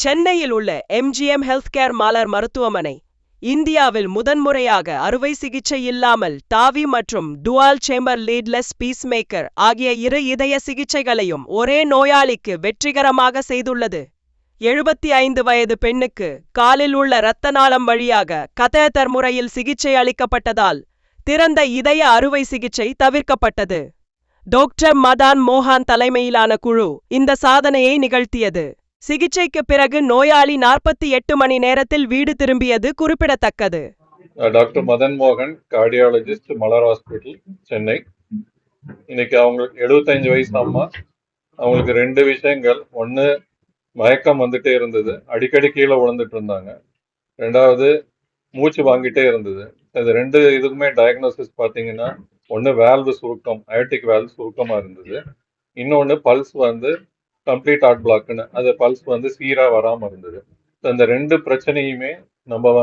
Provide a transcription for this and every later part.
சென்னையில் உள்ள MGM health care மாலர் மருத்துவமனை இந்தியாவில் முதன்முறையாக அறுவை சிகிச்சை இல்லாமல் டாவி மற்றும் டுவால் சேம்பர் லீட்லெஸ் பீஸ்மேக்கர் ஆகிய இரு இதய சிகிச்சைகளையும் ஒரே நோயாளிக்கு வெற்றிகரமாக செய்துள்ளது. 75 வயது பெண்ணுக்கு காலில் உள்ள இரத்த நாளம் வழியாக கதேட்டர் முறையில் சிகிச்சை அளிக்கப்பட்டதால் திறந்த இதய அறுவை சிகிச்சை தவிர்க்கப்பட்டது. டாக்டர் மதன் மோகன் தலைமையிலான குழு இந்த சாதனையை நிகழ்த்தியது. சிகிச்சைக்கு பிறகு நோயாளி 48 மணி நேரத்தில் வீடு திரும்பியது குறிப்பிடத்தக்கது. டாக்டர் மதன் மோகன், கார்டியாலஜிஸ்ட், மலர் ஹாஸ்பிட்டல், சென்னை. இன்னைக்கு அவங்களுக்கு 75 வயசு அம்மா. அவங்களுக்கு 2 விஷயங்கள். ஒன்று, மயக்கம் வந்துட்டே இருந்தது, அடிக்கடி கீழே விழுந்துட்டு இருந்தாங்க. 2வது, மூச்சு வாங்கிட்டே இருந்தது. இது 2 இதுக்குமே டயக்னோசிஸ் பார்த்தீங்கன்னா, ஒன்று வேல்வு சுருக்கம், அயோட்டிக் வேல்வ் சுருக்கமாக இருந்தது. இன்னொன்று பல்ஸ் கம்ப்ளீட் ஹார்ட் பிளாக்னு, அது பல்ஸ் சீராக வராமல் இருந்தது. இந்த 2 பிரச்சனையுமே நம்ம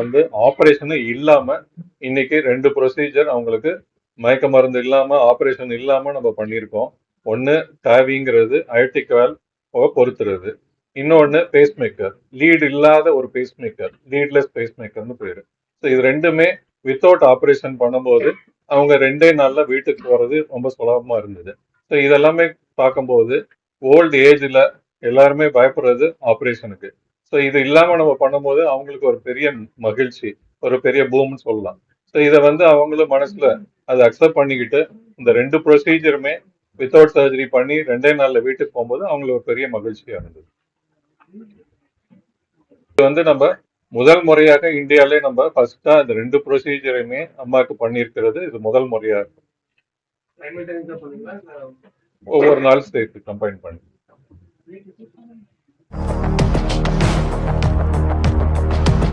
ஆப்ரேஷனு இல்லாமல் இன்னைக்கு 2 ப்ரொசீஜர் அவங்களுக்கு மயக்க மருந்து இல்லாமல், ஆப்ரேஷன் இல்லாமல் நம்ம பண்ணியிருக்கோம். ஒன்று டாவிங்கிறது அயோட்டிக் வேல்வ் பொறுத்துறது, இன்னொன்று பேஸ்மேக்கர், லீட் இல்லாத ஒரு பேஸ்மேக்கர், லீட்லெஸ் பேஸ்மேக்கர்னு பேர். ஸோ இது 2மே வித்தவுட் ஆப்ரேஷன் பண்ணும்போது அவங்க 2 நாளில் வீட்டுக்கு போகிறது ரொம்ப சுலபமாக இருந்தது. ஸோ இதெல்லாமே பார்க்கும்போது ஓல்டு ஏஜில் எல்லாருமே பயப்படுறது ஆப்ரேஷனுக்கு. ஸோ இது இல்லாமல் நம்ம பண்ணும்போது அவங்களுக்கு ஒரு பெரிய மகிழ்ச்சி, ஒரு பெரிய பூம்னு சொல்லலாம். ஸோ இதை அவங்களும் மனசில் அதை அக்செப்ட் பண்ணிக்கிட்டு இந்த 2 ப்ரொசீஜருமே வித்தவுட் சர்ஜரி பண்ணி 2 நாளில் வீட்டுக்கு போகும்போது அவங்களுக்கு ஒரு பெரிய மகிழ்ச்சியாக இருந்தது. இது நம்ம முதல் முறையாக இந்தியாவிலே நம்ம ஃபர்ஸ்டா இந்த 2 ப்ரொசீஜரையுமே அம்மாவுக்கு பண்ணியிருக்கிறது இது முதல் முறையாக இருக்கும். ஒவ்வொரு நாள் சேர்த்து கம்பைன் பண்ணி